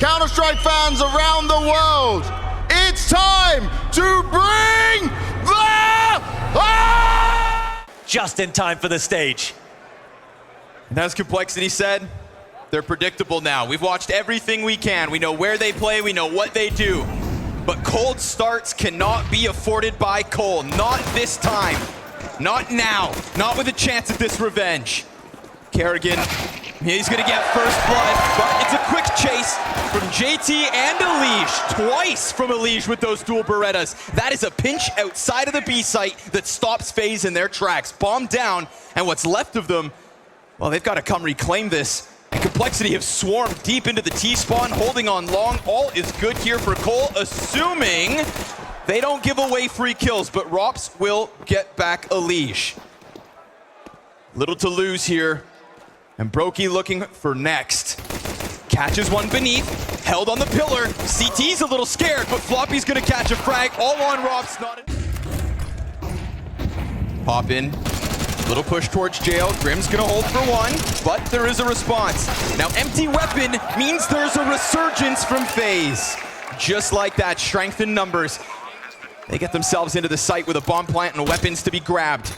Counter-Strike fans around the world, it's time to bring Just in time for the stage. And as Complexity said, they're predictable now. We've watched everything we can. We know where they play, we know what they do. But cold starts cannot be afforded by Cole. Not this time. Not now. Not with a chance at this revenge. Kerrigan, he's gonna get first blood, but it's a quick chase from JT and Elige. Twice from Elige with those dual Berettas. That is a pinch outside of the B site that stops FaZe in their tracks. Bomb down, and what's left of them, well, they've got to come reclaim this. And Complexity have swarmed deep into the T-spawn, holding on long. All is good here for Cole, assuming they don't give away free kills, but Rops will get back Elige. Little to lose here. And Brokey looking for next. Catches one beneath, held on the pillar. CT's a little scared, but Floppy's gonna catch a frag. All on Rops, not in. Pop in, little push towards jail. Grim's gonna hold for one, but there is a response. Now empty weapon means there's a resurgence from FaZe. Just like that, strength in numbers. They get themselves into the site with a bomb plant and weapons to be grabbed.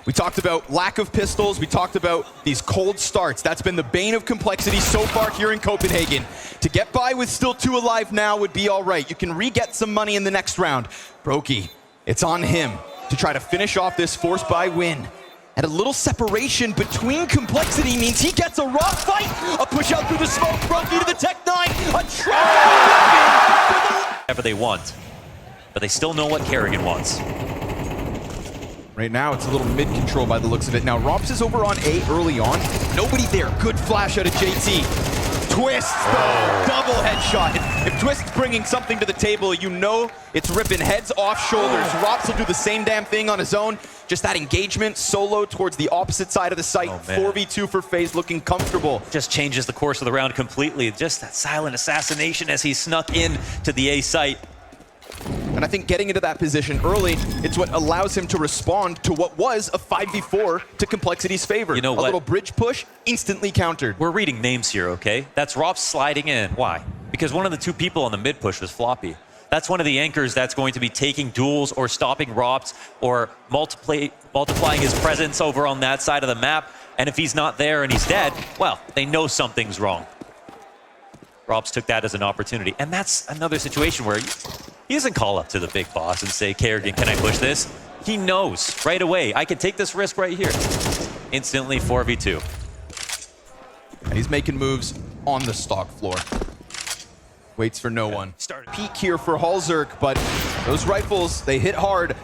We talked about lack of pistols. We talked about these cold starts. That's been the bane of Complexity so far here in Copenhagen. To get by with still 2 alive now would be all right. You can re-get some money in the next round. Brokey, it's on him to try to finish off this force by win. And a little separation between Complexity means he gets a raw fight. A push out through the smoke. Brokey to the Tech 9. A trap. Whatever they want, but they still know what Kerrigan wants. Right now, it's a little mid-control by the looks of it. Now, Rops is over on A early on. Nobody there. Good flash out of JT. Twist, though. Double headshot. If Twist's bringing something to the table, you know it's ripping heads off shoulders. Rops will do the same damn thing on his own. Just that engagement, solo towards the opposite side of the site. 4v2 for FaZe, looking comfortable. Just changes the course of the round completely. Just that silent assassination as he snuck in to the A site. And I think getting into that position early, it's what allows him to respond to what was a 5v4 to Complexity's favor. You know what? A little bridge push, instantly countered. We're reading names here, okay? That's Rops sliding in. Why? Because one of the 2 people on the mid push was Floppy. That's one of the anchors that's going to be taking duels or stopping Rops or multiplying his presence over on that side of the map. And if he's not there and he's dead, well, they know something's wrong. Rops took that as an opportunity. And that's another situation where he doesn't call up to the big boss and say, Kerrigan, can I push this? He knows right away, I can take this risk right here. Instantly 4v2. And he's making moves on the stock floor. Waits for no one. Peak here for Halzerk, but those rifles, they hit hard.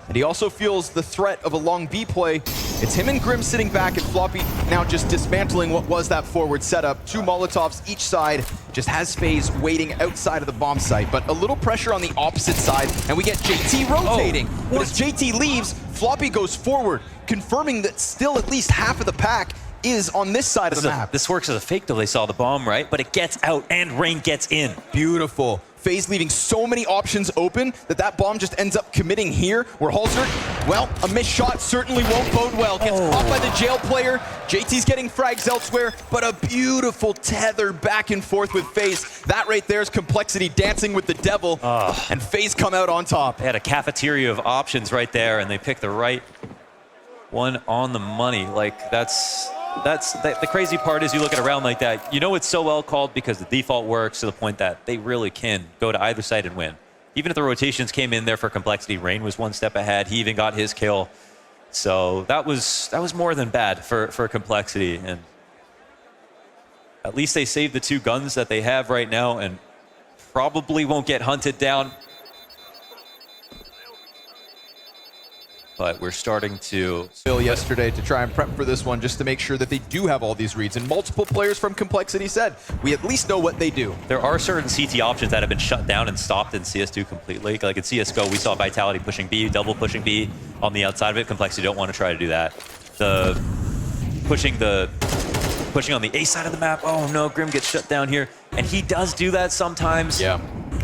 And he also feels the threat of a long B play. It's him and Grim sitting back, and Floppy now just dismantling what was that forward setup. 2 Molotovs each side, just has FaZe waiting outside of the bomb site, but a little pressure on the opposite side, and we get JT rotating. But as JT leaves, Floppy goes forward, confirming that still at least half of the pack is on this side of the map. This works as a fake till they saw the bomb, right? But it gets out, and Rain gets in. Beautiful. FaZe leaving so many options open that bomb just ends up committing here, where Halzerk, well, a missed shot certainly won't bode well. Gets caught by the jail player. JT's getting frags elsewhere, but a beautiful tether back and forth with FaZe. That right there is Complexity dancing with the devil, and FaZe come out on top. They had a cafeteria of options right there, and they picked the right one on the money. Like, the crazy part is you look at a round like that, you know it's so well called because the default works to the point that they really can go to either side and win. Even if the rotations came in there for Complexity, Rain was 1 step ahead. He even got his kill. So that was more than bad for Complexity. And at least they saved the 2 guns that they have right now and probably won't get hunted down. But we're starting to Phil yesterday to try and prep for this one just to make sure that they do have all these reads. And multiple players from Complexity said, we at least know what they do. There are certain CT options that have been shut down and stopped in CS2 completely. Like in CSGO, we saw Vitality pushing B, double pushing B on the outside of it. Complexity don't want to try to do that. The pushing on the A side of the map. Oh no, Grim gets shut down here. And he does do that sometimes. Yeah.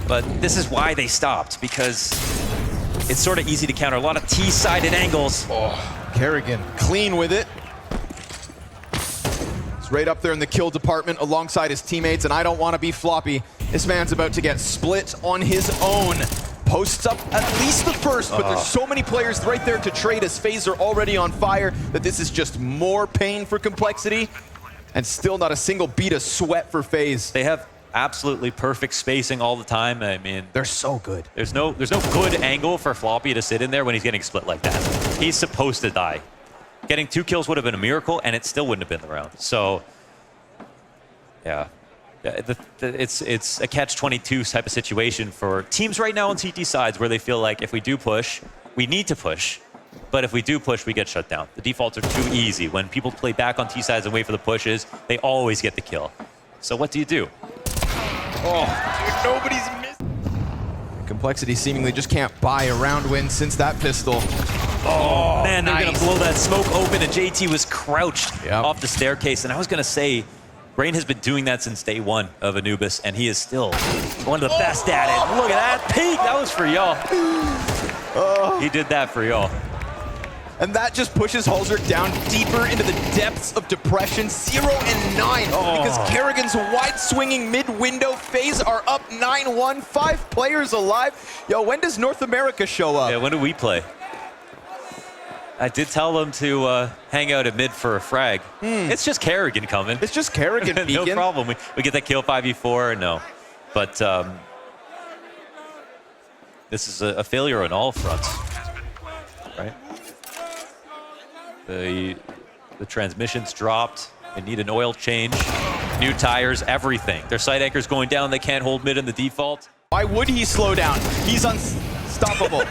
But this is why they stopped, because it's sort of easy to counter. A lot of T-sided angles. Kerrigan clean with it. right up there in the kill department alongside his teammates, and I don't want to be floppy. This man's about to get split on his own. Posts up at least the first, but there's so many players right there to trade as FaZe are already on fire that this is just more pain for Complexity, and still not a single beat of sweat for FaZe. They have absolutely perfect spacing all the time. I mean, They're so good. there's no good angle for Floppy to sit in there when he's getting split like that. He's supposed to die. Getting 2 kills would have been a miracle, and it still wouldn't have been the round. So, yeah. It's a catch-22 type of situation for teams right now on CT sides where they feel like if we do push, we need to push. But if we do push, we get shut down. The defaults are too easy. When people play back on T sides and wait for the pushes, they always get the kill. So what do you do? Oh, dude, nobody's missed. Complexity seemingly just can't buy a round win since that pistol. Oh, Man, they're nice. going to blow that smoke open, and JT was crouched Yep. off the staircase. And I was going to say, Brain has been doing that since day one of Anubis, and he is still one of the best at it. Look at that peak. That was for y'all. He did that for y'all. And that just pushes Halzerk down deeper into the depths of depression, 0 and 9. Because Kerrigan's wide-swinging mid-window. FaZe are up 9-1, 5 players alive. Yo, when does North America show up? Yeah, when do we play? I did tell them to hang out at mid for a frag. It's just Kerrigan coming. It's just Kerrigan No peeking. problem. We get that kill 5v4, no. But this is a failure on all fronts, right? The transmission's dropped. They need an oil change, new tires, everything. Their side anchor's going down. They can't hold mid in the default. Why would he slow down? He's unstoppable.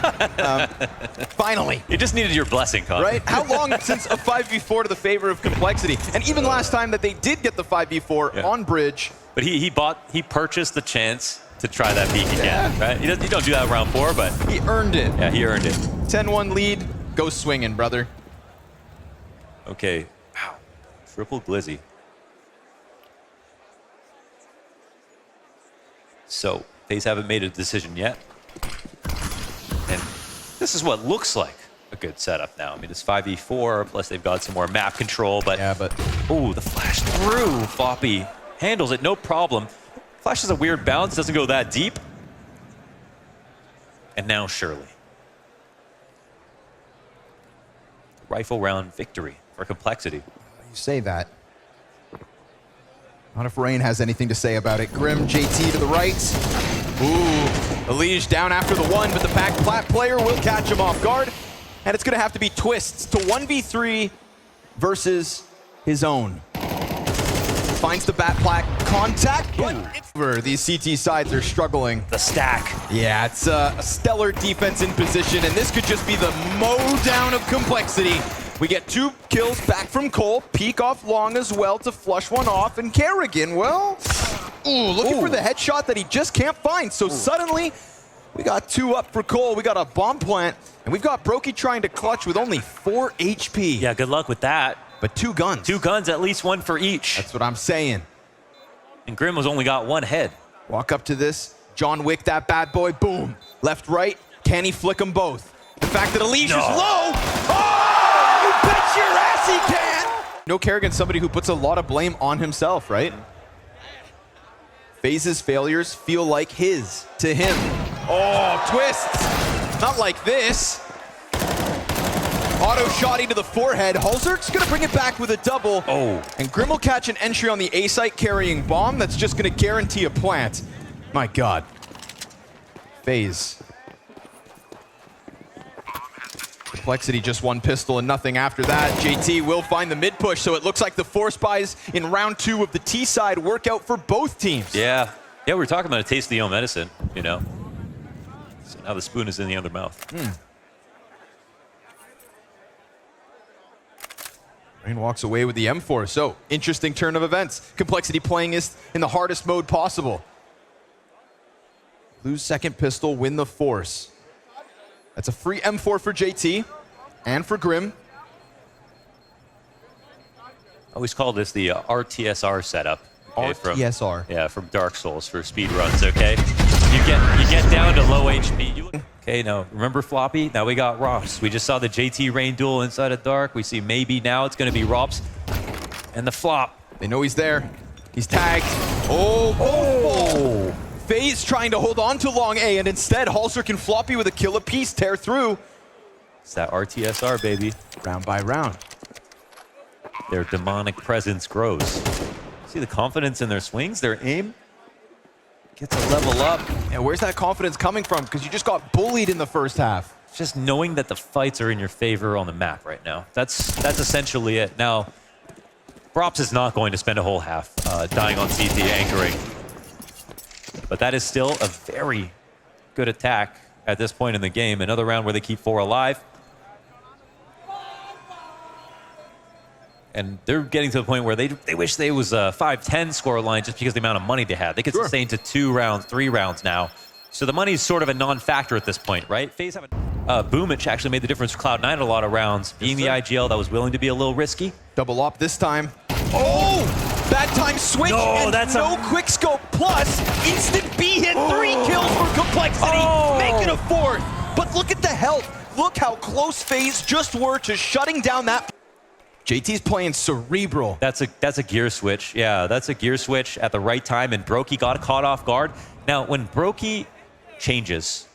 Finally. You just needed your blessing, Connor. Right? How long since a 5v4 to the favor of Complexity? And even last time that they did get the 5v4 on bridge. But he purchased the chance to try that peak again, right? You don't do that in round 4, but He earned it. yeah, he earned it. 10-1 lead. Go swinging, brother. Okay. Wow. Triple Glizzy. So, FaZe haven't made a decision yet. And this is what looks like a good setup now. I mean, it's 5v4, plus they've got some more map control, but... Yeah, but... Ooh, the flash through. Floppy handles it, no problem. Flash is a weird bounce, doesn't go that deep. And now Shirley. Rifle round victory for Complexity. You say that. Not if Rain has anything to say about it. Grim, JT to the right. Ooh, Elige down after the 1, but the back plat player will catch him off guard. And it's going to have to be Twists to 1v3 versus his own. Finds the bat plat contact, but these CT sides are struggling. The stack. Yeah, it's a stellar defense in position, and this could just be the mow down of Complexity. We get 2 kills back from Cole, peek off long as well to flush one off, and Kerrigan, well, looking for the headshot that he just can't find. So suddenly, we got 2 up for Cole, we got a bomb plant, and we've got Brokey trying to clutch with only 4 HP. Yeah, good luck with that. But 2 guns. 2 guns, at least 1 for each. That's what I'm saying. And Grim has only got 1 head. Walk up to this, John Wick, that bad boy, boom. Left, right, can he flick them both? The fact that Elige is low, you bet your ass he can! No, Kerrigan's somebody who puts a lot of blame on himself, right? FaZe's failures feel like his to him. Oh, Twists! Not like this. Auto shotty to the forehead. Halzerk's gonna bring it back with a double. And Grim will catch an entry on the A site carrying bomb that's just gonna guarantee a plant. My God. FaZe. Complexity just 1 pistol and nothing after that. JT will find the mid push, so it looks like the force buys in round 2 of the T side work out for both teams. Yeah, we were talking about a taste of the own medicine, you know. So now the spoon is in the other mouth. Rain walks away with the M4, so interesting turn of events. Complexity playing is in the hardest mode possible. Lose second pistol, win the force. That's a free M4 for JT and for Grim. I always call this the RTSR setup. Okay, RTSR. From Dark Souls for speed runs, okay? You get down to low HP. Okay, now remember Floppy? Now we got Rops. We just saw the JT Rain duel inside of Dark. We see maybe now it's going to be Rops and the Flop. They know he's there. He's tagged. Oh. FaZe trying to hold on to long A, and instead Halzerk and Floppy with a kill apiece tear through. It's that RTSR, baby. Round by round. Their demonic presence grows. See the confidence in their swings, their aim gets a level up. And where's that confidence coming from? Because you just got bullied in the first half. Just knowing that the fights are in your favor on the map right now. That's essentially it. Now, Props is not going to spend a whole half dying on CT anchoring. But that is still a very good attack at this point in the game. Another round where they keep 4 alive. And they're getting to the point where they wish they was a 5-10 score line just because of the amount of money they had. They could sustain to 2 rounds, 3 rounds now. So the money's sort of a non-factor at this point, right? FaZe have Boomich actually made the difference for Cloud9 a lot of rounds, being the IGL that was willing to be a little risky. Double up this time. Oh! Bad time switch, no, and that's no quick scope, plus instant B hit, 3 kills for Complexity, make it a 4th. But look at the health. Look how close FaZe just were to shutting down that. JT's playing cerebral. That's a gear switch. Yeah, that's a gear switch at the right time, and Brokey got caught off guard. Now, when Brokey changes,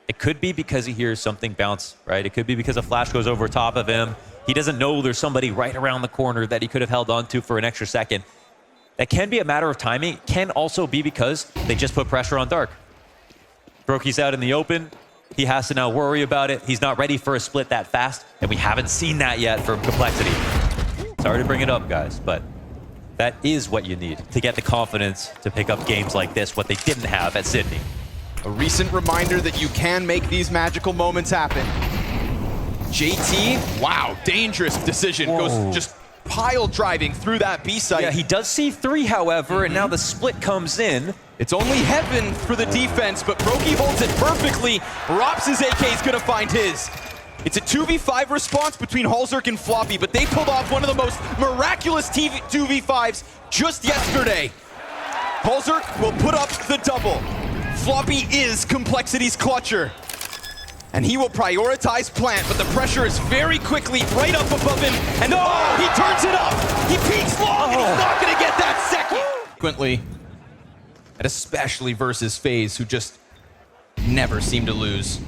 it could be because he hears something bounce, right? It could be because a flash goes over top of him. He doesn't know there's somebody right around the corner that he could have held on to for an extra second. That can be a matter of timing. It can also be because they just put pressure on Dark. Brokey's out in the open. He has to now worry about it. He's not ready for a split that fast, and we haven't seen that yet from Complexity. Sorry to bring it up, guys, but that is what you need to get the confidence to pick up games like this, what they didn't have at Sydney. A recent reminder that you can make these magical moments happen. JT, wow, dangerous decision. Whoa. Goes just pile driving through that B site. Yeah, he does see 3, however, and now the split comes in. It's only heaven for the defense, but Brokey holds it perfectly. Rops' AK is gonna find his. It's a 2v5 response between Halzerk and Floppy, but they pulled off one of the most miraculous 2v5s just yesterday. Halzerk will put up the double. Floppy is Complexity's clutcher. And he will prioritize plant, but the pressure is very quickly right up above him. And oh, he turns it up. He peeks long, and he's not gonna get that second. Frequently, and especially versus FaZe, who just never seem to lose.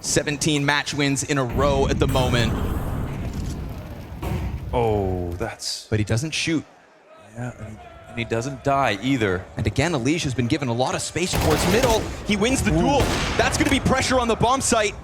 17 match wins in a row at the moment. Oh, that's... But he doesn't shoot. Yeah, and he doesn't die either. And again, Elige has been given a lot of space towards middle. He wins the duel. That's going to be pressure on the bomb site.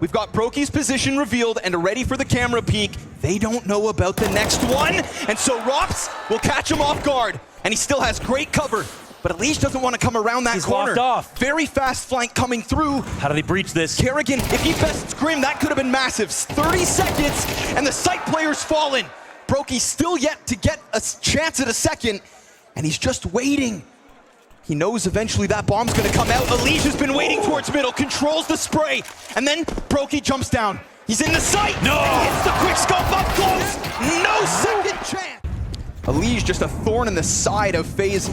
We've got Brokey's position revealed and ready for the camera peek. They don't know about the next one. And so Rops will catch him off guard. And he still has great cover. But Elige doesn't want to come around that corner. He's locked off. Very fast flank coming through. How do they breach this? Kerrigan, if he bests Grim, that could have been massive. 30 seconds, and the site player's fallen. Brokey still yet to get a chance at a second, and he's just waiting. He knows eventually that bomb's gonna come out. Elige has been waiting towards middle, controls the spray, and then Brokey jumps down. He's in the site. No! And he hits the quick scope up close. No second chance. Elige just a thorn in the side of FaZe.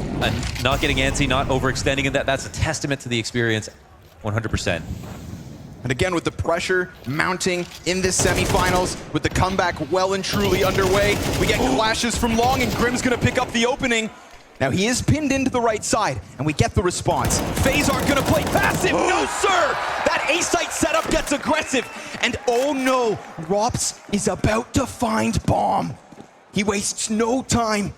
Not getting antsy, not overextending, and that's a testament to the experience, 100%. And again, with the pressure mounting in this semifinals, with the comeback well and truly underway, we get clashes from long, and Grim's gonna pick up the opening. Now he is pinned into the right side, and we get the response. FaZe aren't gonna play passive, no sir! That A-site setup gets aggressive, and oh no, Rops is about to find bomb. He wastes no time.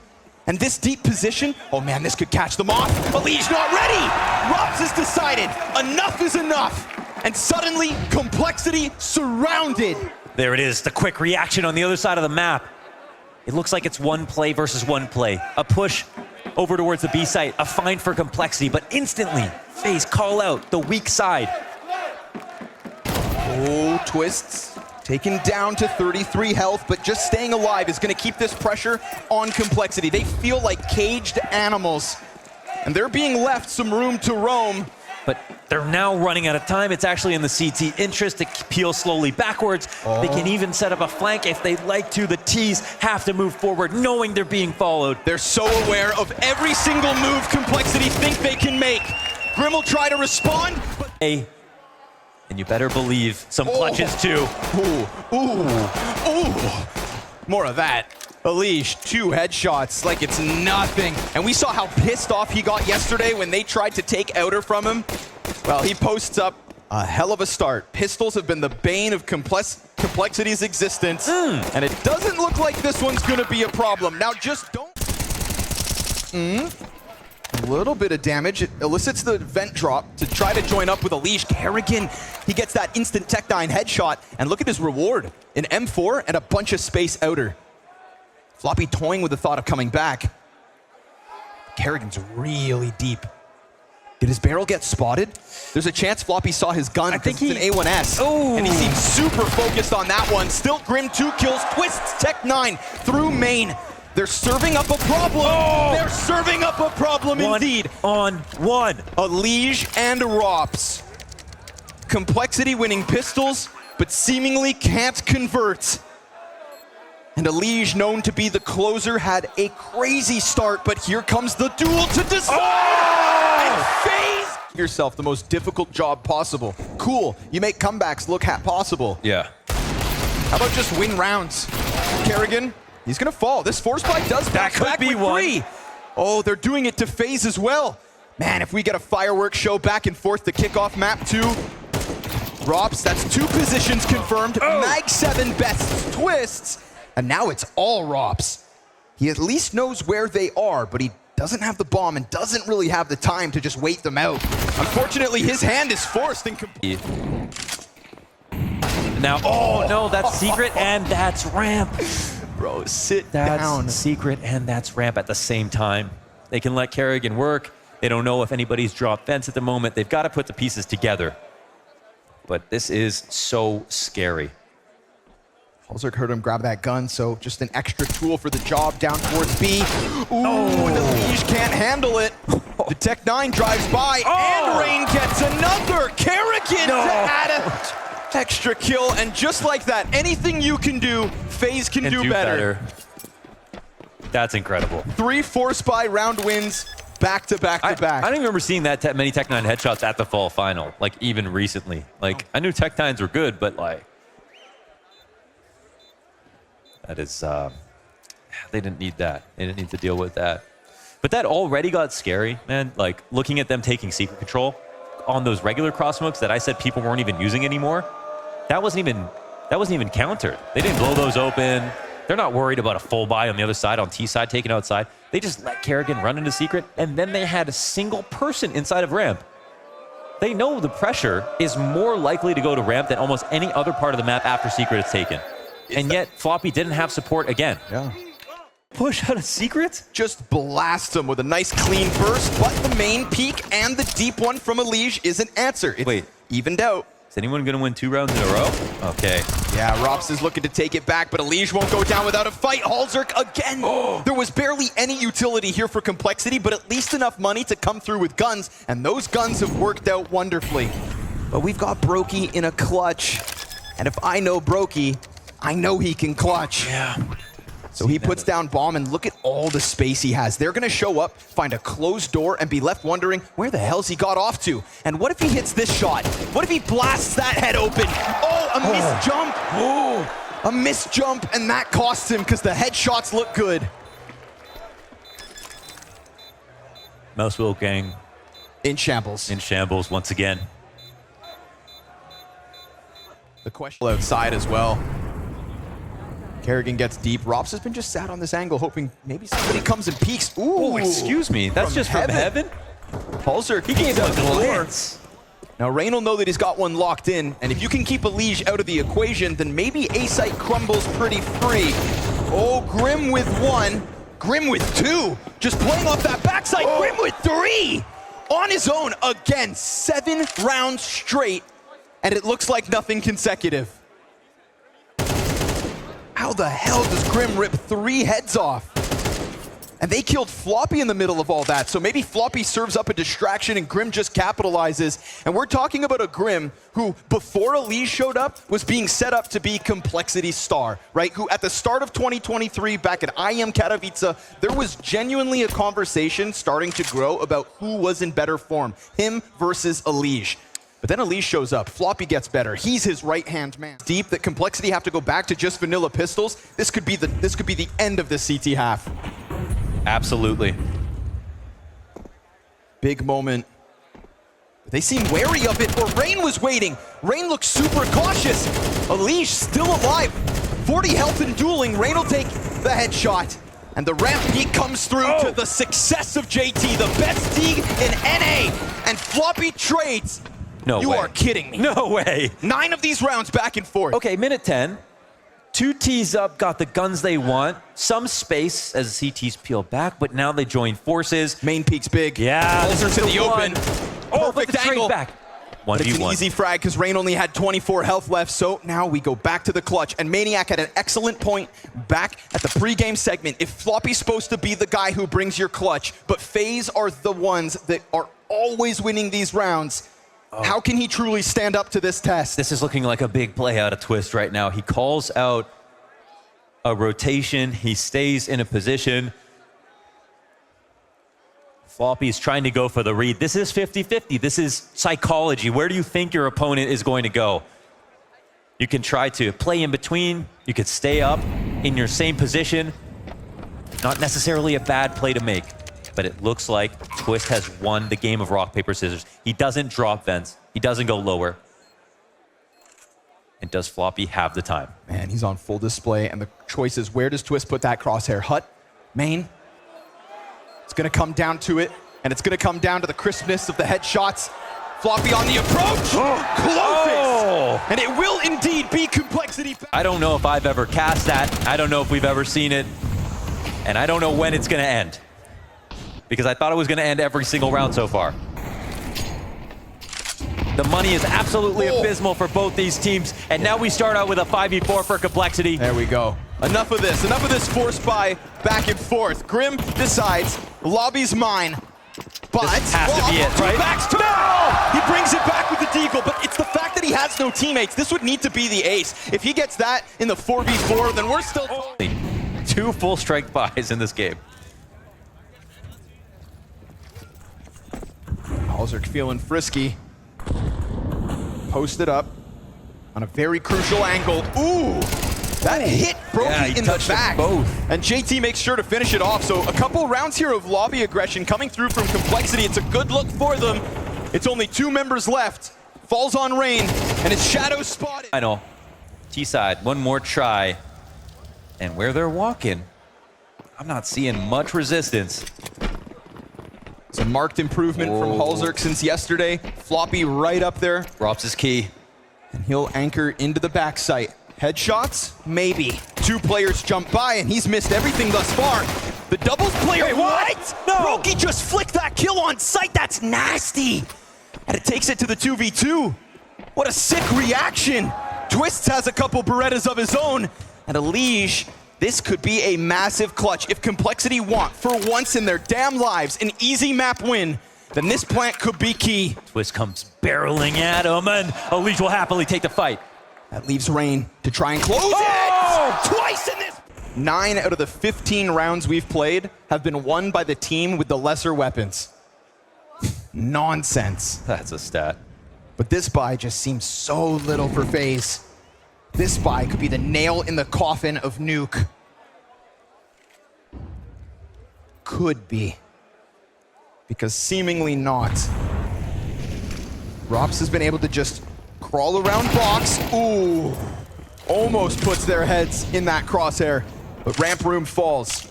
And this deep position, oh man, this could catch them off. Elige not ready! Rops has decided, enough is enough. And suddenly, Complexity surrounded. There it is, the quick reaction on the other side of the map. It looks like it's one play versus one play. A push over towards the B site, a find for Complexity, but instantly, FaZe call out the weak side. Oh, twists. Taken down to 33 health, but just staying alive is gonna keep this pressure on Complexity. They feel like caged animals, and they're being left some room to roam. But they're now running out of time. It's actually in the CT interest to peel slowly backwards. They can even set up a flank if they'd like to. The T's have to move forward, knowing they're being followed. They're so aware of every single move Complexity think they can make. Grim will try to respond, but... And you better believe some clutches too. Ooh. More of that. Elige, 2 headshots like it's nothing. And we saw how pissed off he got yesterday when they tried to take Outer from him. Well, he posts up a hell of a start. Pistols have been the bane of Complexity's existence. And it doesn't look like this one's gonna be a problem. Now just don't... A little bit of damage. It elicits the vent drop to try to join up with Elige. Kerrigan, he gets that instant Tech9 headshot. And look at his reward. An M4 and a bunch of space Outer. Floppy toying with the thought of coming back. Kerrigan's really deep. Did his barrel get spotted? There's a chance Floppy saw his gun. I think it's an A1S. Oh. And he seems super focused on that one. Still Grim, 2 kills, twists Tech9 through main. They're serving up a problem. Oh. They're serving up a problem indeed. 1-on-1. Elige and Rops. Complexity winning pistols, but seemingly can't convert. And Elige, known to be the closer, had a crazy start, but here comes the duel to decide. And FaZe yourself the most difficult job possible. Cool, you make comebacks look possible. Yeah. How about just win rounds? Kerrigan, he's gonna fall. This force spike does That could back be with one. 3. Oh, they're doing it to FaZe as well. Man, if we get a fireworks show back and forth to kick off map 2. Rops, that's 2 positions confirmed. Mag 7 best twists. And now it's all Rops. He at least knows where they are, but he doesn't have the bomb and doesn't really have the time to just wait them out. Unfortunately, his hand is forced and complete. Now, oh no, that's secret and that's ramp. Bro, sit That's down. secret and that's ramp at the same time. They can let Kerrigan work. They don't know if anybody's dropped fence at the moment. They've got to put the pieces together. But this is so scary. Holzerk heard him grab that gun, so just an extra tool for the job down towards B. Ooh, and Elige can't handle it. The Tech9 drives by, and Rain gets another. Kerrigan to add an extra kill, and just like that, anything you can do, FaZe can do better. That's incredible. 3 force by round wins, back to back to back. I don't remember seeing that many Tech9 headshots at the fall final, like even recently. Like, I knew Tech9s were good, but like, that is, they didn't need that. They didn't need to deal with that. But that already got scary, man. Like, looking at them taking secret control on those regular cross smokes that I said people weren't even using anymore, that wasn't even countered. They didn't blow those open. They're not worried about a full buy on the other side, on T side, taken outside. They just let Kerrigan run into secret, and then they had a single person inside of ramp. They know the pressure is more likely to go to ramp than almost any other part of the map after secret is taken. And yet, Floppy didn't have support again. Yeah. Push out of secret? Just blast him with a nice clean burst, but the main peak and the deep one from Elige is an answer. It's evened out. Is anyone going to win 2 rounds in a row? Okay. Yeah, Rops is looking to take it back, but Elige won't go down without a fight. Holzerk again. There was barely any utility here for Complexity, but at least enough money to come through with guns, and those guns have worked out wonderfully. But we've got Brokey in a clutch, and if I know Brokey, I know he can clutch. Yeah. So he puts down bomb, and look at all the space he has. They're going to show up, find a closed door, and be left wondering where the hell's he got off to. And what if he hits this shot? What if he blasts that head open? Oh, a missed jump. Oh, a missed jump, and that costs him because the headshots look good. Mouse Wheel Gang In shambles. in shambles once again. The question outside as well. Kerrigan gets deep. Rops has been just sat on this angle, hoping maybe somebody comes and peeks. Ooh, Oh, excuse me. That's just from heaven? Holzerk, He gave out a the door. glance. Now, Rain will know that he's got one locked in, and if you can keep Elige out of the equation, then maybe A-Site crumbles pretty free. Oh, Grim with 1. Grim with 2. Just playing off that backside. Grim with 3. On his own again. 7 rounds straight, and it looks like nothing consecutive. How the hell does Grim rip 3 heads off? And they killed Floppy in the middle of all that, so maybe Floppy serves up a distraction and Grim just capitalizes. And we're talking about a Grim who, before Elige showed up, was being set up to be Complexity's star, right? Who at the start of 2023, back at IM Katowice, there was genuinely a conversation starting to grow about who was in better form, him versus Elige. But then Elise shows up. Floppy gets better. He's his right-hand man. Deep that Complexity have to go back to just vanilla pistols. This could be the end of the CT half. Absolutely. Big moment. They seem wary of it, or Rain was waiting. Rain looks super cautious. Elise still alive. 40 health and dueling. Rain will take the headshot. And the ramp peak comes through to the success of JT, the best team in NA. And Floppy trades. No way. You are kidding me. No way. 9 of these rounds back and forth. Okay, minute 10. 2 T's up, got the guns they want. Some space as CTs peel back, but now they join forces. Main peak's big. Yeah, Pulls her to the open. Oh, but Perfect the angle. trade back. But it's an 1v1. easy frag because Rain only had 24 health left, so now we go back to the clutch. And Maniac at an excellent point back at the pregame segment. If Floppy's supposed to be the guy who brings your clutch, but FaZe are the ones that are always winning these rounds, how can he truly stand up to this test? This is looking like a big play out of Twist right now. He calls out a rotation. He stays in a position. Floppy's trying to go for the read. This is 50-50. This is psychology. Where do you think your opponent is going to go? You can try to play in between. You could stay up in your same position. Not necessarily a bad play to make, but it looks like Twist has won the game of rock, paper, scissors. He doesn't drop vents. He doesn't go lower. And does Floppy have the time? Man, he's on full display, and the choice is where does Twist put that crosshair? Hut? Main? It's gonna come down to it, and it's gonna come down to the crispness of the headshots. Floppy on the approach, closes, and it will indeed be Complexity. I don't know if I've ever cast that. I don't know if we've ever seen it, and I don't know when it's gonna end, because I thought it was gonna end every single round so far. The money is absolutely abysmal for both these teams, and now we start out with a 5v4 for Complexity. There we go. Enough of this force buy back and forth. Grim decides, lobby's mine, but this has to be it, right? No! He brings it back with the deagle, but it's the fact that he has no teammates. This would need to be the ace. If he gets that in the 4v4, then we're still... 2 full strike buys in this game. Halzerk feeling frisky. Posted up on a very crucial angle. Ooh! That hit Brokey in the back. And JT makes sure to finish it off. So a couple rounds here of lobby aggression coming through from Complexity. It's a good look for them. It's only 2 members left. Falls on Rain, and it's Shadow spotted. I know. T-side, one more try. And where they're walking, I'm not seeing much resistance. It's a marked improvement from Halzerk since yesterday. Floppy right up there. Rops is key. And he'll anchor into the backside. Headshots? Maybe. 2 players jump by, and he's missed everything thus far. The doubles player, Wait, what? No. Brokey just flicked that kill on sight. That's nasty. And it takes it to the 2v2. What a sick reaction. Twists has a couple Berettas of his own. And Elige, this could be a massive clutch. If Complexity want, for once in their damn lives, an easy map win, then this plant could be key. Twist comes barreling at him, and Elige will happily take the fight. That leaves Rain to try and close it! Twice in this! 9 out of the 15 rounds we've played have been won by the team with the lesser weapons. Nonsense. That's a stat. But this buy just seems so little for FaZe. This buy could be the nail in the coffin of Nuke. Could be. Because seemingly not. Rops has been able to just crawl around box. Ooh. Almost puts their heads in that crosshair. But ramp room falls.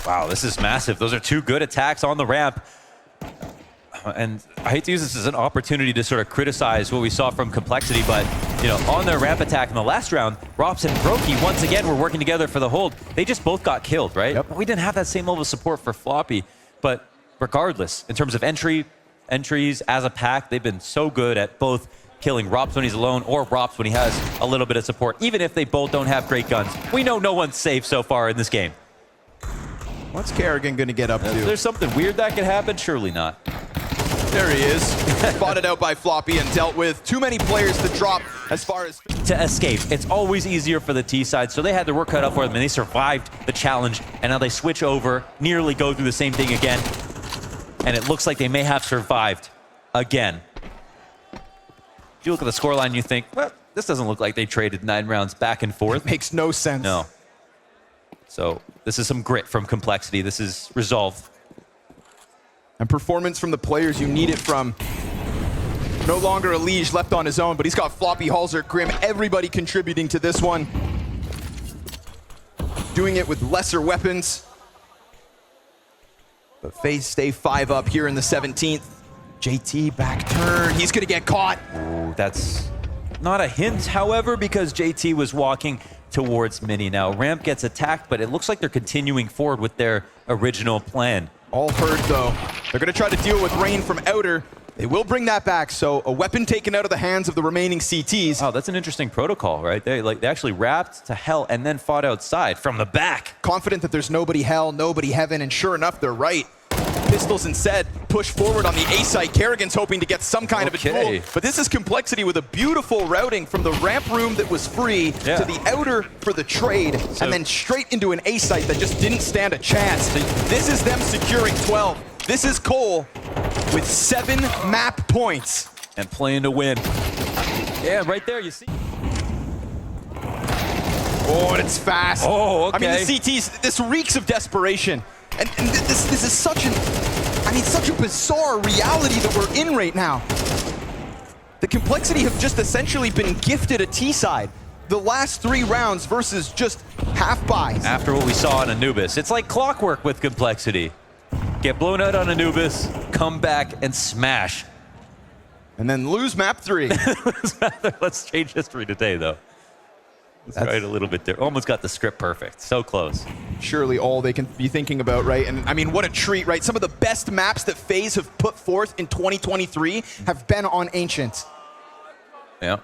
Wow, this is massive. Those are 2 good attacks on the ramp. And I hate to use this as an opportunity to sort of criticize what we saw from Complexity, but, you know, on their ramp attack in the last round, Rops and Brokey, once again, were working together for the hold. They just both got killed, right? Yep. We didn't have that same level of support for Floppy, but regardless, in terms of entries as a pack, they've been so good at both killing Rops when he's alone or Rops when he has a little bit of support, even if they both don't have great guns. We know no one's safe so far in this game. What's Kerrigan going to get up to? There's something weird that could happen? Surely not. There he is. Spotted out by Floppy and dealt with. Too many players to drop as far as... To escape. It's always easier for the T side, so they had their work cut out for them, and they survived the challenge, and now they switch over, nearly go through the same thing again, and it looks like they may have survived again. If you look at the scoreline, you think, well, this doesn't look like they traded 9 rounds back and forth. Makes no sense. No. So this is some grit from Complexity. This is resolve. And performance from the players you need it from. No longer a Liege left on his own, but he's got Floppy, Halzer, Grim, everybody contributing to this one. Doing it with lesser weapons. But FaZe stay 5 up here in the 17th. JT back turn, he's gonna get caught. Ooh, that's not a hint, however, because JT was walking towards Mini. Now, Ramp gets attacked, but it looks like they're continuing forward with their original plan. All heard though. They're gonna try to deal with Rain from outer. They will bring that back, so a weapon taken out of the hands of the remaining CTs. Oh, that's an interesting protocol, right? They actually wrapped to hell and then fought outside from the back. Confident that there's nobody hell, nobody heaven, and sure enough, they're right. Pistols instead push forward on the A site. Kerrigan's hoping to get some kind of a duel, but this is Complexity with a beautiful routing from the ramp room that was free to the outer for the trade, and then straight into an A site that just didn't stand a chance. This is them securing 12. This is Cole with 7 map points. And playing to win. Yeah, right there, you see. Oh, and it's fast. Oh, okay. I mean, the CTs, this reeks of desperation. And this is such a bizarre reality that we're in right now. The Complexity have just essentially been gifted a T-side the last 3 rounds versus just half buys. After what we saw on Anubis, it's like clockwork with Complexity. Get blown out on Anubis, come back and smash. And then lose map 3. Let's change history today, though. That's right, a little bit there. Almost got the script perfect. So close. Surely all they can be thinking about, right? And I mean, what a treat, right? Some of the best maps that FaZe have put forth in 2023 have been on Ancient. Yeah.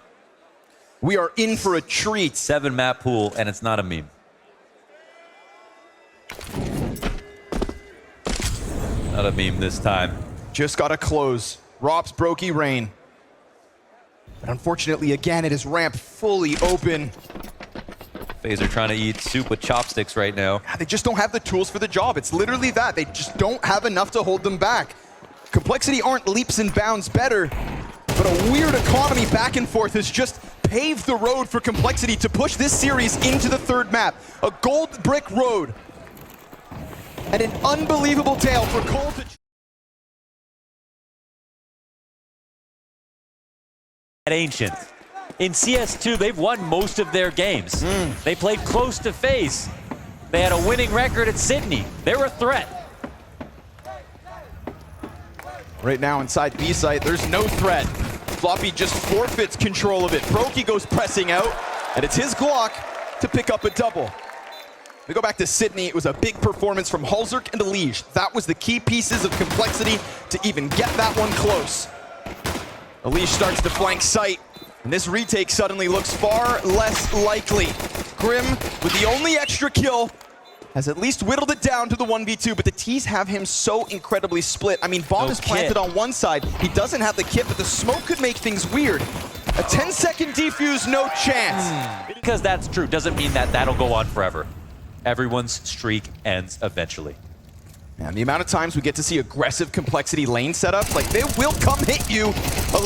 We are in for a treat. 7 map pool, and it's not a meme. Not a meme this time. Just got to close. Rob's Brokey Rain. But unfortunately, again, it is ramp fully open. FaZe are trying to eat soup with chopsticks right now. They just don't have the tools for the job. It's literally that. They just don't have enough to hold them back. Complexity aren't leaps and bounds better, but a weird economy back and forth has just paved the road for Complexity to push this series into the 3rd map. A gold brick road. And an unbelievable tale for Cole to... At Ancient. In CS2, they've won most of their games. They played close to FaZe. They had a winning record at Sydney. They're a threat. Right now inside B site, there's no threat. Floppy just forfeits control of it. Brokey goes pressing out, and it's his Glock to pick up a double. We go back to Sydney. It was a big performance from Halzerk and Liege. That was the key pieces of Complexity to even get that one close. Liege starts to flank sight, and this retake suddenly looks far less likely. Grim, with the only extra kill, has at least whittled it down to the 1v2, but the T's have him so incredibly split. I mean, bomb is planted on one side. He doesn't have the kit, but the smoke could make things weird. A 10-second defuse, no chance. Because that's true doesn't mean that that'll go on forever. Everyone's streak ends eventually. And the amount of times we get to see aggressive Complexity lane setups, like they will come hit you.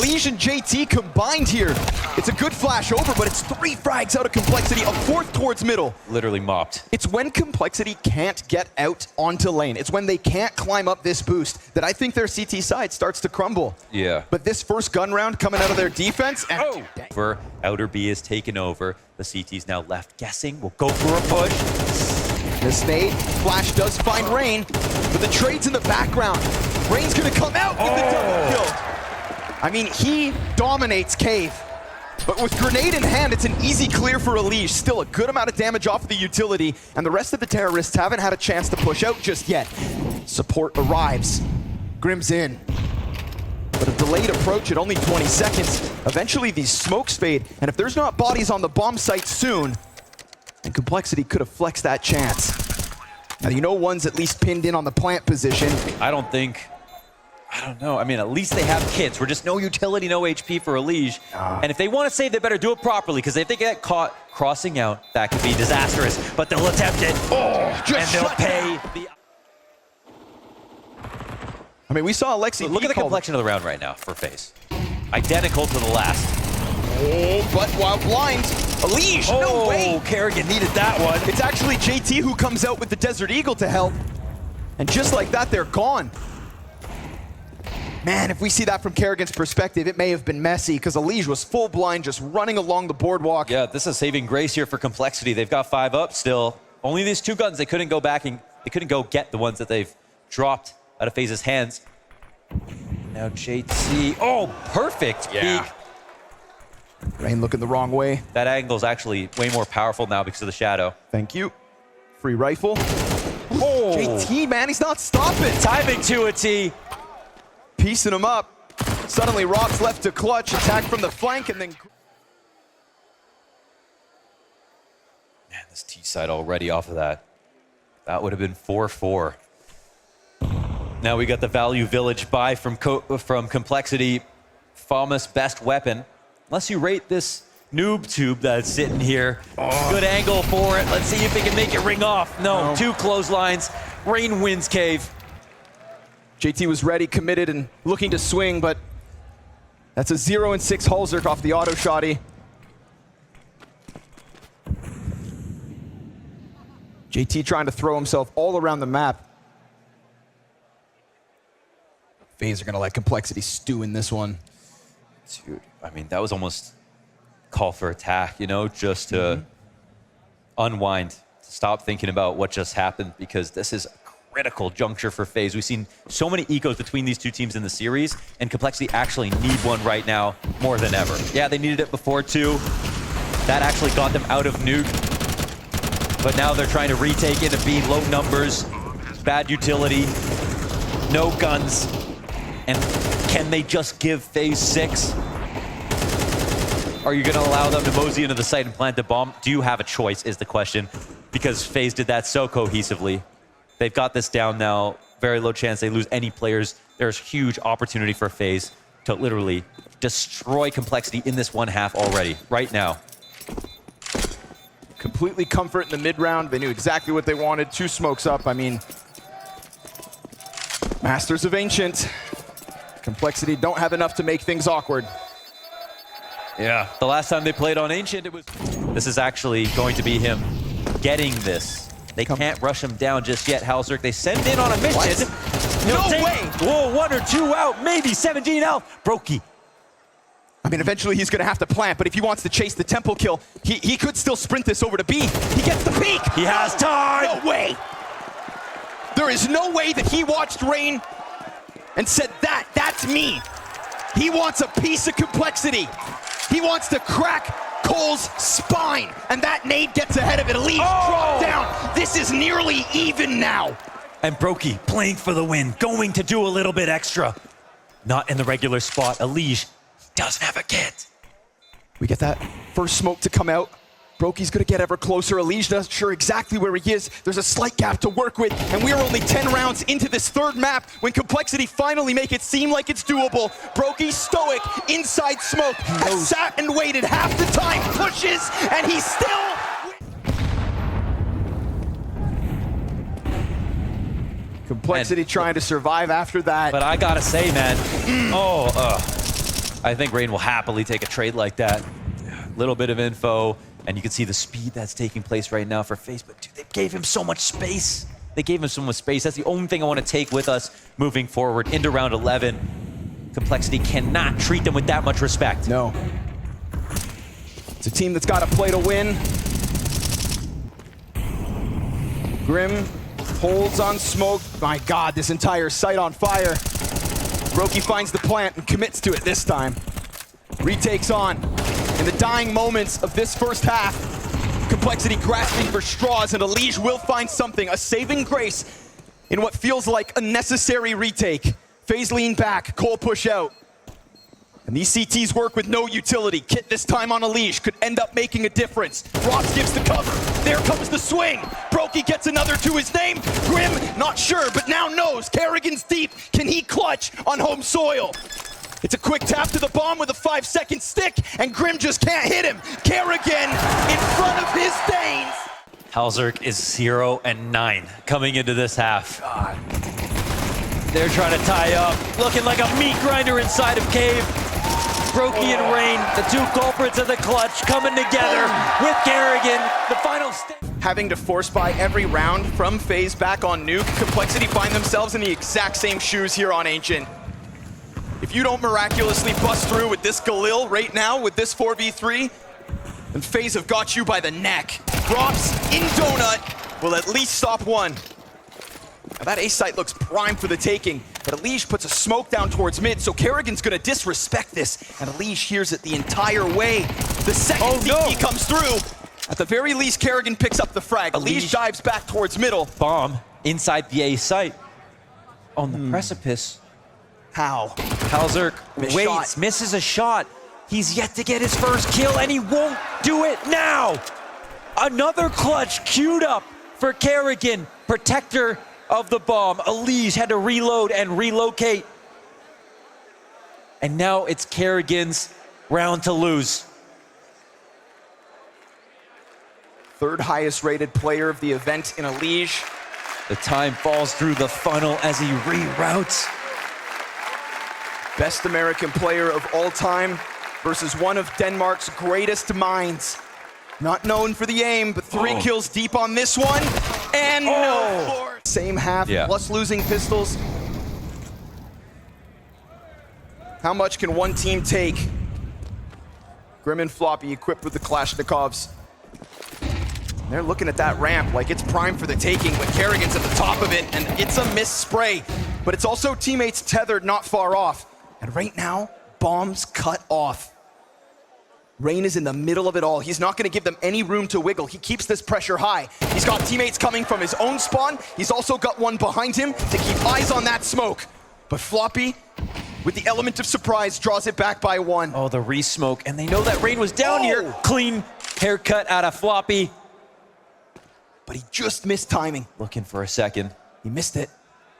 Liege and JT combined here. It's a good flash over, but it's 3 frags out of Complexity, a 4th towards middle. Literally mopped. It's when Complexity can't get out onto lane. It's when they can't climb up this boost that I think their CT side starts to crumble. Yeah. But this first gun round coming out of their defense, and over, outer B is taken over. The CT's now left guessing. We'll go for a push. The nade, Flash does find Rain, but the trade's in the background. Rain's gonna come out with the double kill. I mean, he dominates Cave, but with grenade in hand, it's an easy clear for Liege. Still a good amount of damage off of the utility, and the rest of the terrorists haven't had a chance to push out just yet. Support arrives. Grim's in. But a delayed approach at only 20 seconds. Eventually these smokes fade, and if there's not bodies on the bomb site soon, and Complexity could have flexed that chance. Now, you know one's at least pinned in on the plant position. I don't know. I mean, at least they have kits. We're just no utility, no HP for Liege. And if they want to save, they better do it properly, because if they get caught crossing out, that could be disastrous. But they'll attempt it. And they'll pay the... I mean, we saw Alexi. Look at the complexion of the round right now for FaZe. identical to the last. Oh, but while blind, Elige, no way! Kerrigan needed that one. It's actually JT who comes out with the Desert Eagle to help. And just like that, they're gone. Man, if we see that from Kerrigan's perspective, it may have been messy because Elige was full blind, just running along the boardwalk. Yeah, this is saving grace here for Complexity. They've got 5 up still. Only these 2 guns. They couldn't go back and they couldn't go get the ones that they've dropped out of FaZe's hands. Now JT. Oh, perfect peek. Rain looking the wrong way. That angle is actually way more powerful now because of the shadow. Thank you. Free rifle. Oh, JT, man, he's not stopping. Timing to a T. Piecing him up. Suddenly, Rob's left to clutch. Attack from the flank, and then... Man, this T side already off of that. That would have been 4-4. Now we got the Value Village buy from Complexity. Famas best weapon. Unless you rate this noob tube that's sitting here. Good angle for it. Let's see if they can make it ring off. No, 2 clotheslines. Rain wins cave. JT was ready, committed, and looking to swing, but that's a 0-6 Halzerk off the auto shotty. JT trying to throw himself all around the map. FaZe are gonna let Complexity stew in this one. Dude, I mean, that was almost call for attack, you know, just to unwind, to stop thinking about what just happened, because this is a critical juncture for FaZe. We've seen so many ecos between these 2 teams in the series, and Complexity actually need one right now more than ever. Yeah, they needed it before too. That actually got them out of nuke. But now they're trying to retake it and be low numbers, bad utility, no guns. And can they just give FaZe 6? Are you going to allow them to mosey into the site and plant the bomb? Do you have a choice is the question, because FaZe did that so cohesively. They've got this down now. Very low chance they lose any players. There's huge opportunity for FaZe to literally destroy Complexity in this 1 half already, right now. Completely comfort in the mid-round. They knew exactly what they wanted. 2 smokes up. I mean, Masters of Ancient. Complexity don't have enough to make things awkward. Yeah, the last time they played on Ancient, it was... This is actually going to be him getting this. They can't rush him down just yet, Halzerk. They send in on a mission. No way! Whoa, 1 or 2 out, maybe 17 out. Brokey. I mean, eventually he's going to have to plant, but if he wants to chase the temple kill, he could still sprint this over to B. He gets the peek! He has time! No way! There is no way that he watched Rain and said, that's me. He wants a piece of Complexity. He wants to crack Cole's spine, and that nade gets ahead of it. Elige dropped down. This is nearly even now. And Brokey playing for the win, going to do a little bit extra. Not in the regular spot. Elige doesn't have a kit. We get that first smoke to come out. Brokey's gonna get ever closer. Elige not sure exactly where he is. There's a slight gap to work with, and we are only 10 rounds into this 3rd map when Complexity finally make it seem like it's doable. Brokey stoic, inside smoke, has sat and waited half the time, pushes, and he's still... Complexity trying to survive after that. But I gotta say, man, I think Rain will happily take a trade like that. Little bit of info, and you can see the speed that's taking place right now for FaZe, but dude, they gave him so much space. They gave him so much space. That's the only thing I want to take with us moving forward into round 11. Complexity cannot treat them with that much respect. No. It's a team that's got to play to win. Grim holds on smoke. My God, this entire site on fire. Brokey finds the plant and commits to it this time. Retakes on. In the dying moments of this 1st half, Complexity grasping for straws, and Elige will find something, a saving grace in what feels like a necessary retake. FaZe lean back, Cole push out. And these CTs work with no utility. Kit this time on Elige could end up making a difference. Rops gives the cover. There comes the swing. Brokey gets another to his name. Grim, not sure, but now knows. Kerrigan's deep. Can he clutch on home soil? It's a quick tap to the bomb with a 5-second stick, and Grim just can't hit him. Kerrigan in front of his Danes. Halzerk is 0-9 coming into this half. They're trying to tie up, looking like a meat grinder inside of Cave. Brokey and Rain, the two culprits of the clutch, coming together with Kerrigan. The final step. Having to force buy every round from FaZe back on Nuke, Complexity find themselves in the exact same shoes here on Ancient. If you don't miraculously bust through with this Galil right now, with this 4v3, then FaZe have got you by the neck. Drops in Donut will at least stop one. Now that A site looks prime for the taking, but Elige puts a smoke down towards mid, so Kerrigan's gonna disrespect this, and Elige hears it the entire way. The second CP comes through. At the very least, Kerrigan picks up the frag. Elige dives back towards middle. Bomb inside the A site on the precipice. How? Halzerk waits, misses a shot. He's yet to get his first kill, and he won't do it now. Another clutch queued up for Kerrigan, protector of the bomb. Elige had to reload and relocate. And now it's Kerrigan's round to lose. Third highest rated player of the event in Elige. The time falls through the funnel as he reroutes. Best American player of all time versus one of Denmark's greatest minds. Not known for the aim, but 3 kills deep on this one. And no floor. Same half, plus losing pistols. How much can one team take? Grim and Floppy equipped with the Kalashnikovs. They're looking at that ramp like it's prime for the taking, but Kerrigan's at the top of it, and it's a missed spray. But it's also teammates tethered not far off. And right now, bombs cut off. Rain is in the middle of it all. He's not gonna give them any room to wiggle. He keeps this pressure high. He's got teammates coming from his own spawn. He's also got one behind him to keep eyes on that smoke. But Floppy, with the element of surprise, draws it back by 1. Oh, the re-smoke, and they know that Rain was down here. Clean haircut out of Floppy. But he just missed timing. Looking for a second. He missed it.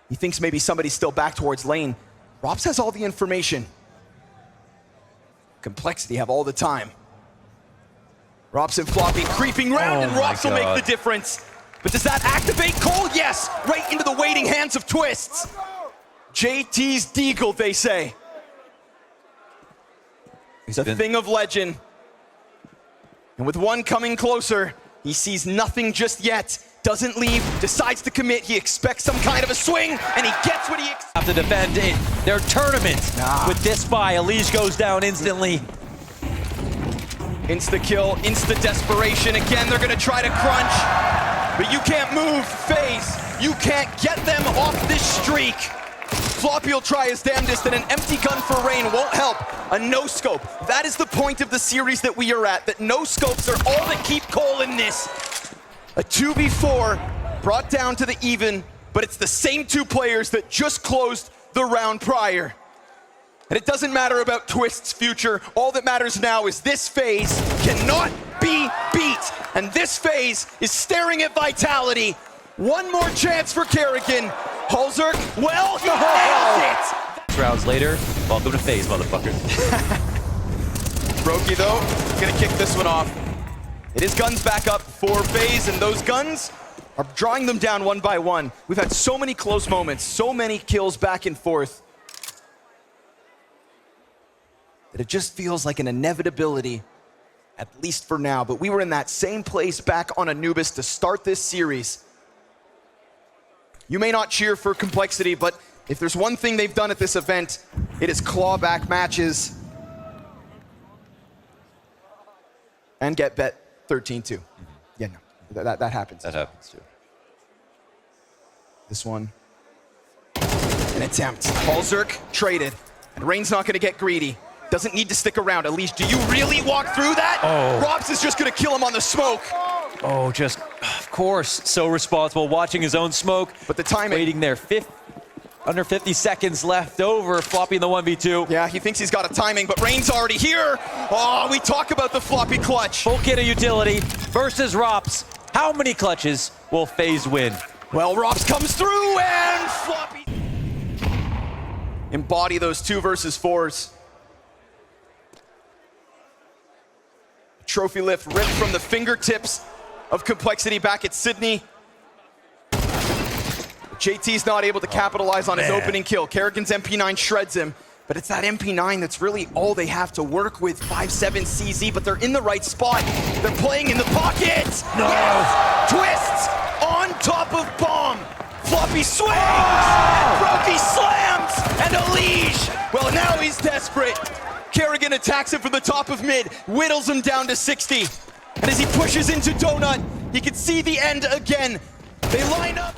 He thinks maybe somebody's still back towards lane. Rops has all the information. Complexity have all the time. Rops and Floppy creeping round, and Rops will make the difference. But does that activate Cole? Yes, right into the waiting hands of Twists. JT's Deagle, they say. He's a thing of legend. And with one coming closer, he sees nothing just yet. Doesn't leave, decides to commit. He expects some kind of a swing, and he gets what he expects. Have to defend it. Their tournament with this buy. Elige goes down instantly. Insta-kill, insta-desperation. Again, they're gonna try to crunch, but you can't move, FaZe. You can't get them off this streak. Floppy will try his damnedest, and an empty gun for Rain won't help. A no-scope. That is the point of the series that we are at, that no-scopes are all that keep Cole in this. A 2v4 brought down to the even, but it's the same 2 players that just closed the round prior. And it doesn't matter about Twist's future. All that matters now is this FaZe cannot be beat. And this FaZe is staring at Vitality. One more chance for Kerrigan. Halzerk, well, he nails it! Rounds later, welcome to FaZe, motherfucker. Brokey, though, gonna kick this one off. It is guns back up for FaZe, and those guns are drawing them down one by one. We've had so many close moments, so many kills back and forth, that it just feels like an inevitability, at least for now. But we were in that same place back on Anubis to start this series. You may not cheer for Complexity, but if there's one thing they've done at this event, it is clawback matches and get bet 13-2. Yeah, no, that happens. That happens too. This one, an attempt. Halzerk traded, and Rain's not gonna get greedy. Doesn't need to stick around. Elige, do you really walk through that? Rops is just gonna kill him on the smoke. Oh, just, of course, so responsible, watching his own smoke. But the timing. Waiting there, under 50 seconds left over, Floppy in the 1v2. Yeah, he thinks he's got a timing, but Rain's already here. Oh, we talk about the Floppy clutch. Full kit of utility versus Rops. How many clutches will FaZe win? Well, Rops comes through, and Floppy. Embody those 2 versus 4s. Trophy lift ripped from the fingertips of Complexity back at Sydney. JT's not able to capitalize on his opening kill. Kerrigan's MP9 shreds him, But it's that MP9 that's really all they have to work with. 5-7 CZ, but they're in the right spot. They're playing in the pocket. No. Yes! Twists on top of bomb. Floppy swings. And Brokey slams. And Elige. Well, now he's desperate. Kerrigan attacks him from the top of mid, whittles him down to 60. And as he pushes into Donut, he can see the end again. They line up.